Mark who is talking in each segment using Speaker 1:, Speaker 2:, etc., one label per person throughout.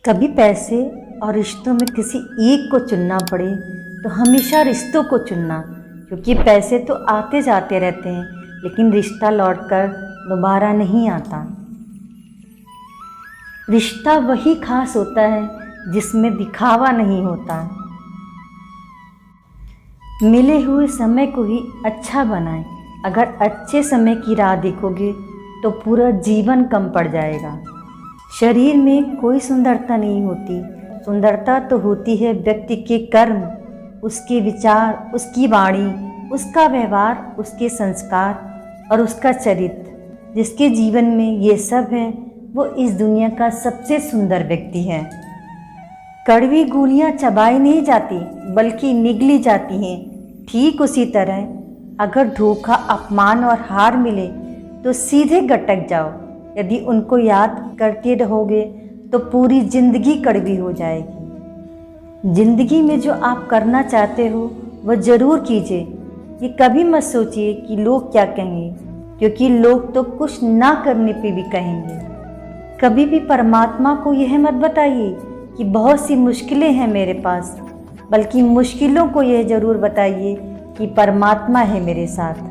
Speaker 1: कभी पैसे और रिश्तों में किसी एक को चुनना पड़े तो हमेशा रिश्तों को चुनना, क्योंकि पैसे तो आते जाते रहते हैं लेकिन रिश्ता लौटकर दोबारा नहीं आता। रिश्ता वही खास होता है जिसमें दिखावा नहीं होता। मिले हुए समय को ही अच्छा बनाएं। अगर अच्छे समय की राह देखोगे तो पूरा जीवन कम पड़ जाएगा। शरीर में कोई सुंदरता नहीं होती, सुंदरता तो होती है व्यक्ति के कर्म, उसके विचार, उसकी वाणी, उसका व्यवहार, उसके संस्कार और उसका चरित्र। जिसके जीवन में ये सब है वो इस दुनिया का सबसे सुंदर व्यक्ति है। कड़वी गोलियां चबाई नहीं जाती बल्कि निगली जाती हैं। ठीक उसी तरह अगर धोखा, अपमान और हार मिले तो सीधे गटक जाओ। यदि उनको याद करते रहोगे तो पूरी जिंदगी कड़वी हो जाएगी। जिंदगी में जो आप करना चाहते हो वह ज़रूर कीजिए। ये कभी मत सोचिए कि लोग क्या कहेंगे, क्योंकि लोग तो कुछ ना करने पे भी कहेंगे। कभी भी परमात्मा को यह मत बताइए कि बहुत सी मुश्किलें हैं मेरे पास, बल्कि मुश्किलों को यह ज़रूर बताइए कि परमात्मा है मेरे साथ।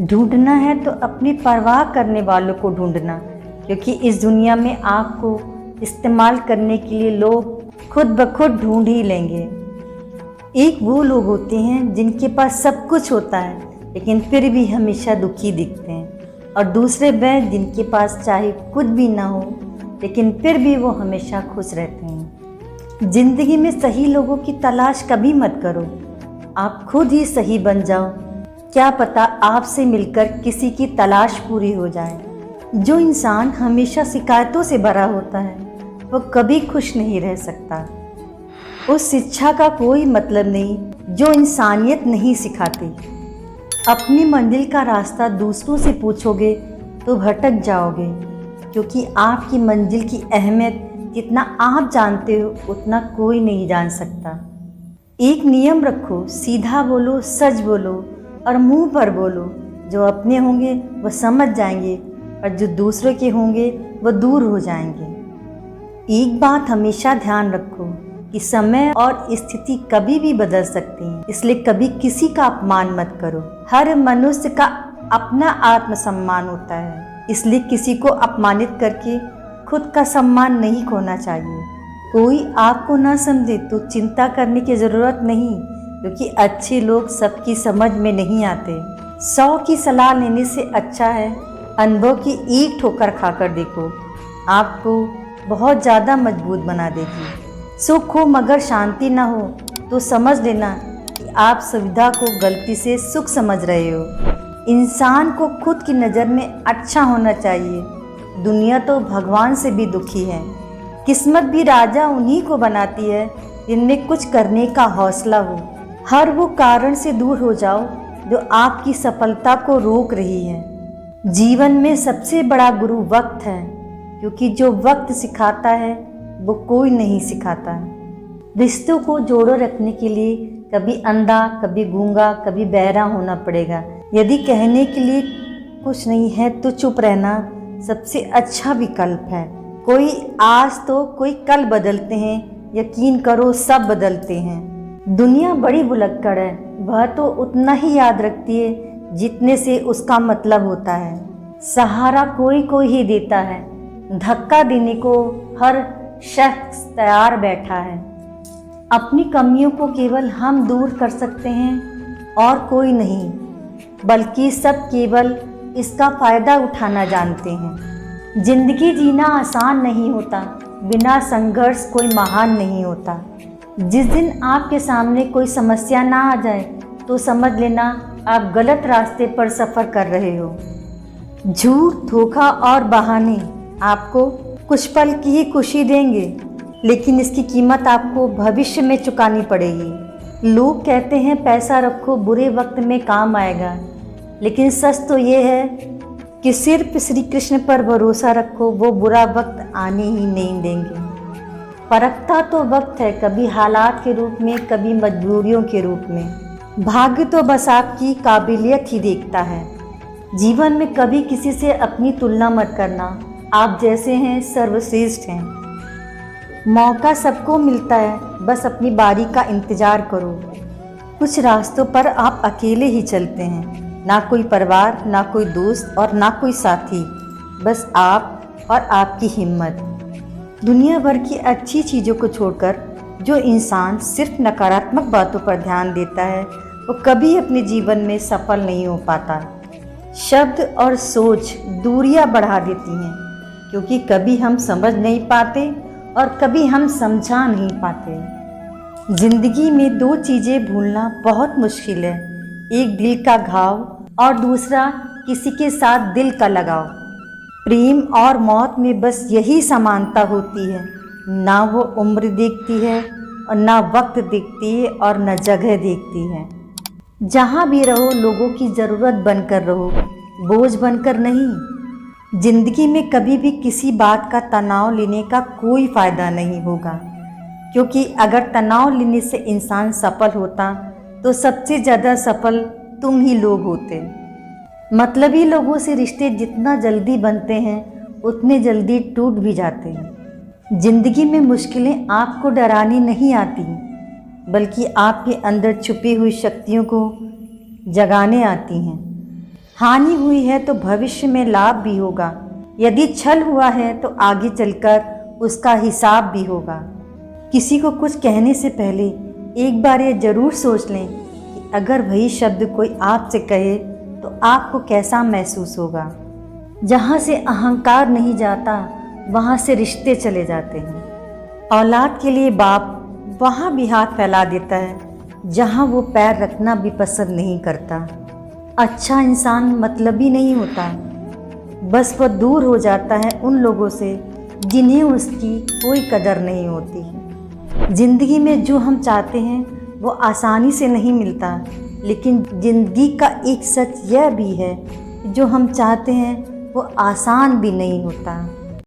Speaker 1: ढूंढना है तो अपनी परवाह करने वालों को ढूंढना, क्योंकि इस दुनिया में आपको इस्तेमाल करने के लिए लोग खुद ब खुद ढूंढ ही लेंगे। एक वो लोग होते हैं जिनके पास सब कुछ होता है लेकिन फिर भी हमेशा दुखी दिखते हैं, और दूसरे वह जिनके पास चाहे कुछ भी ना हो लेकिन फिर भी वो हमेशा खुश रहते हैं। जिंदगी में सही लोगों की तलाश कभी मत करो, आप खुद ही सही बन जाओ। क्या पता आपसे मिलकर किसी की तलाश पूरी हो जाए। जो इंसान हमेशा शिकायतों से भरा होता है वो कभी खुश नहीं रह सकता। उस शिक्षा का कोई मतलब नहीं जो इंसानियत नहीं सिखाती। अपनी मंजिल का रास्ता दूसरों से पूछोगे तो भटक जाओगे, क्योंकि आपकी मंजिल की अहमियत जितना आप जानते हो उतना कोई नहीं जान सकता। एक नियम रखो, सीधा बोलो, सच बोलो और मुंह पर बोलो। जो अपने होंगे वो समझ जाएंगे और जो दूसरों के होंगे वो दूर हो जाएंगे। एक बात हमेशा ध्यान रखो कि समय और स्थिति कभी भी बदल सकती हैं, इसलिए कभी किसी का अपमान मत करो। हर मनुष्य का अपना आत्मसम्मान होता है, इसलिए किसी को अपमानित करके खुद का सम्मान नहीं खोना चाहिए। कोई आपको ना समझे तो चिंता करने की ज़रूरत नहीं, क्योंकि अच्छे लोग सबकी समझ में नहीं आते। 100 की सलाह लेने से अच्छा है अनुभव की एक ठोकर खाकर देखो, आपको बहुत ज़्यादा मजबूत बना देगी। सुख हो मगर शांति ना हो तो समझ लेना कि आप सुविधा को गलती से सुख समझ रहे हो। इंसान को खुद की नज़र में अच्छा होना चाहिए। दुनिया तो भगवान से भी दुखी है। किस्मत भी राजा उन्हीं को बनाती है जिनमें कुछ करने का हौसला हो। हर वो कारण से दूर हो जाओ जो आपकी सफलता को रोक रही है। जीवन में सबसे बड़ा गुरु वक्त है, क्योंकि जो वक्त सिखाता है वो कोई नहीं सिखाता है। रिश्तों को जोड़ो रखने के लिए कभी अंधा, कभी गूंगा, कभी बहरा होना पड़ेगा। यदि कहने के लिए कुछ नहीं है तो चुप रहना सबसे अच्छा विकल्प है। कोई आज तो कोई कल बदलते हैं, यकीन करो सब बदलते हैं। दुनिया बड़ी भुलक्कड़ है, वह तो उतना ही याद रखती है जितने से उसका मतलब होता है। सहारा कोई कोई ही देता है, धक्का देने को हर शख्स तैयार बैठा है। अपनी कमियों को केवल हम दूर कर सकते हैं और कोई नहीं, बल्कि सब केवल इसका फ़ायदा उठाना जानते हैं। जिंदगी जीना आसान नहीं होता, बिना संघर्ष कोई महान नहीं होता। जिस दिन आपके सामने कोई समस्या ना आ जाए तो समझ लेना आप गलत रास्ते पर सफ़र कर रहे हो। झूठ, धोखा और बहाने आपको कुछ पल की ही खुशी देंगे, लेकिन इसकी कीमत आपको भविष्य में चुकानी पड़ेगी। लोग कहते हैं पैसा रखो बुरे वक्त में काम आएगा, लेकिन सच तो ये है कि सिर्फ श्री कृष्ण पर भरोसा रखो, वो बुरा वक्त आने ही नहीं देंगे। परखता तो वक्त है, कभी हालात के रूप में, कभी मजबूरियों के रूप में। भाग्य तो बस आपकी काबिलियत ही देखता है। जीवन में कभी किसी से अपनी तुलना मत करना, आप जैसे हैं सर्वश्रेष्ठ हैं। मौका सबको मिलता है, बस अपनी बारी का इंतज़ार करो। कुछ रास्तों पर आप अकेले ही चलते हैं, ना कोई परिवार, ना कोई दोस्त और ना कोई साथी, बस आप और आपकी हिम्मत। दुनिया भर की अच्छी चीज़ों को छोड़कर जो इंसान सिर्फ नकारात्मक बातों पर ध्यान देता है वो कभी अपने जीवन में सफल नहीं हो पाता। शब्द और सोच दूरियां बढ़ा देती हैं, क्योंकि कभी हम समझ नहीं पाते और कभी हम समझा नहीं पाते। जिंदगी में दो चीज़ें भूलना बहुत मुश्किल है, एक दिल का घाव और दूसरा किसी के साथ दिल का लगाव। प्रेम और मौत में बस यही समानता होती है, ना वो उम्र देखती है और ना वक्त देखती है और न जगह देखती है। जहाँ भी रहो लोगों की ज़रूरत बनकर रहो, बोझ बनकर नहीं। जिंदगी में कभी भी किसी बात का तनाव लेने का कोई फ़ायदा नहीं होगा, क्योंकि अगर तनाव लेने से इंसान सफल होता तो सबसे ज़्यादा सफल तुम ही लोग होते। मतलबी लोगों से रिश्ते जितना जल्दी बनते हैं उतने जल्दी टूट भी जाते हैं। ज़िंदगी में मुश्किलें आपको डराने नहीं आती, बल्कि आपके अंदर छुपी हुई शक्तियों को जगाने आती हैं। हानि हुई है तो भविष्य में लाभ भी होगा, यदि छल हुआ है तो आगे चलकर उसका हिसाब भी होगा। किसी को कुछ कहने से पहले एक बार ये ज़रूर सोच लें कि अगर वही शब्द कोई आपसे कहे तो आपको कैसा महसूस होगा। जहाँ से अहंकार नहीं जाता वहाँ से रिश्ते चले जाते हैं। औलाद के लिए बाप वहाँ भी हाथ फैला देता है जहाँ वो पैर रखना भी पसंद नहीं करता। अच्छा इंसान मतलबी नहीं होता, बस वह दूर हो जाता है उन लोगों से जिन्हें उसकी कोई कदर नहीं होती। ज़िंदगी में जो हम चाहते हैं वो आसानी से नहीं मिलता, लेकिन ज़िंदगी का एक सच यह भी है, जो हम चाहते हैं वो आसान भी नहीं होता।